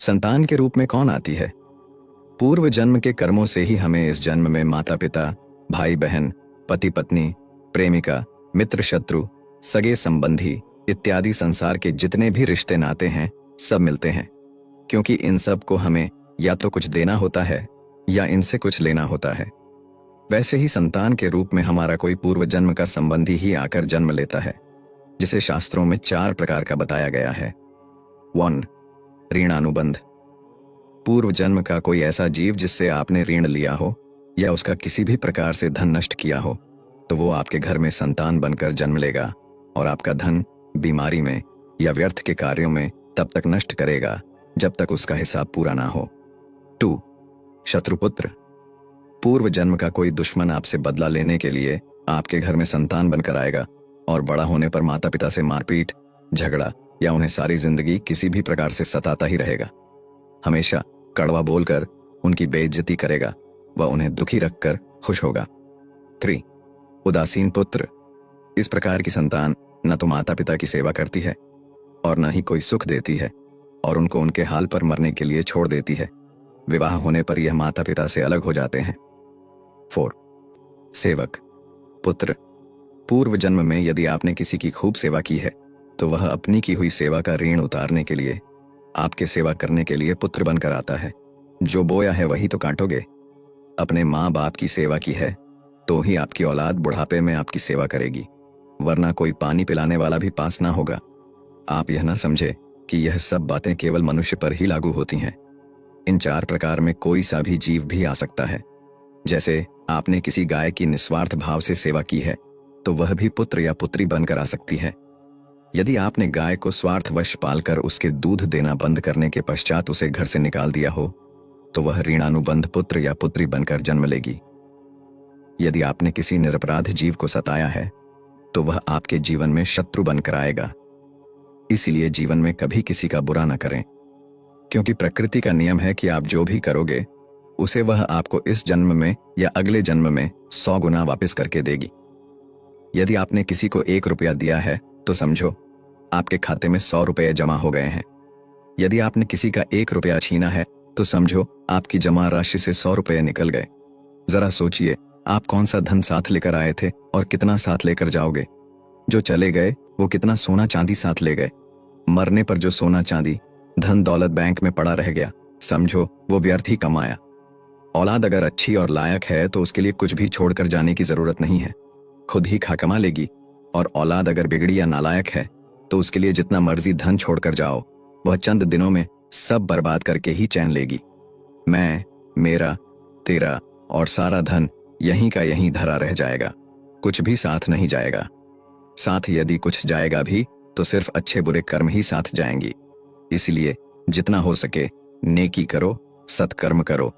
संतान के रूप में कौन आती है? पूर्व जन्म के कर्मों से ही हमें इस जन्म में माता पिता, भाई बहन, पति पत्नी, प्रेमिका, मित्र शत्रु, सगे संबंधी इत्यादि संसार के जितने भी रिश्ते नाते हैं सब मिलते हैं, क्योंकि इन सब को हमें या तो कुछ देना होता है या इनसे कुछ लेना होता है। वैसे ही संतान के रूप में हमारा कोई पूर्व जन्म का संबंधी ही आकर जन्म लेता है, जिसे शास्त्रों में 4 प्रकार का बताया गया है। 1. ऋणानुबंध। पूर्व जन्म का कोई ऐसा जीव जिससे आपने ऋण लिया हो या उसका किसी भी प्रकार से धन नष्ट किया हो, तो वो आपके घर में संतान बनकर जन्म लेगा और आपका धन बीमारी में या व्यर्थ के कार्यों में तब तक नष्ट करेगा जब तक उसका हिसाब पूरा ना हो। 2. शत्रुपुत्र। पूर्व जन्म का कोई दुश्मन आपसे बदला लेने के लिए आपके घर में संतान बनकर आएगा और बड़ा होने पर माता पिता से मारपीट, झगड़ा या उन्हें सारी जिंदगी किसी भी प्रकार से सताता ही रहेगा। हमेशा कड़वा बोलकर उनकी बेइज्जती करेगा व उन्हें दुखी रखकर खुश होगा। 3. उदासीन पुत्र। इस प्रकार की संतान न तो माता पिता की सेवा करती है और न ही कोई सुख देती है और उनको उनके हाल पर मरने के लिए छोड़ देती है। विवाह होने पर यह माता पिता से अलग हो जाते हैं। 4. सेवक पुत्र। पूर्व जन्म में यदि आपने किसी की खूब सेवा की है तो वह अपनी की हुई सेवा का ऋण उतारने के लिए आपके सेवा करने के लिए पुत्र बनकर आता है। जो बोया है वही तो काटोगे। अपने माँ बाप की सेवा की है तो ही आपकी औलाद बुढ़ापे में आपकी सेवा करेगी, वरना कोई पानी पिलाने वाला भी पास ना होगा। आप यह ना समझे कि यह सब बातें केवल मनुष्य पर ही लागू होती हैं। इन 4 प्रकार में कोई सा भी जीव भी आ सकता है। जैसे आपने किसी गाय की निस्वार्थ भाव से सेवा की है तो वह भी पुत्र या पुत्री बनकर आ सकती है। यदि आपने गाय को स्वार्थवश पालकर उसके दूध देना बंद करने के पश्चात उसे घर से निकाल दिया हो तो वह ऋणानुबंध पुत्र या पुत्री बनकर जन्म लेगी। यदि आपने किसी निरपराध जीव को सताया है तो वह आपके जीवन में शत्रु बनकर आएगा। इसलिए जीवन में कभी किसी का बुरा न करें, क्योंकि प्रकृति का नियम है कि आप जो भी करोगे उसे वह आपको इस जन्म में या अगले जन्म में 100 गुना वापस करके देगी। यदि आपने किसी को 1 रुपया दिया है तो समझो आपके खाते में 100 रुपये जमा हो गए हैं। यदि आपने किसी का 1 रुपया छीना है तो समझो आपकी जमा राशि से 100 रुपये निकल गए। जरा सोचिए, आप कौन सा धन साथ लेकर आए थे और कितना साथ लेकर जाओगे। जो चले गए वो कितना सोना चांदी साथ ले गए। मरने पर जो सोना चांदी धन दौलत बैंक में पड़ा रह गया, समझो वो व्यर्थ ही कमाया। औलाद अगर अच्छी और लायक है तो उसके लिए कुछ भी छोड़कर जाने की जरूरत नहीं है, खुद ही खा कमा लेगी। और औलाद अगर बिगड़ी या नालायक है तो उसके लिए जितना मर्जी धन छोड़कर जाओ, वह चंद दिनों में सब बर्बाद करके ही चैन लेगी। मैं, मेरा, तेरा और सारा धन यहीं का यहीं धरा रह जाएगा, कुछ भी साथ नहीं जाएगा। साथ यदि कुछ जाएगा भी तो सिर्फ अच्छे बुरे कर्म ही साथ जाएंगी। इसलिए जितना हो सके नेकी करो, सत्कर्म करो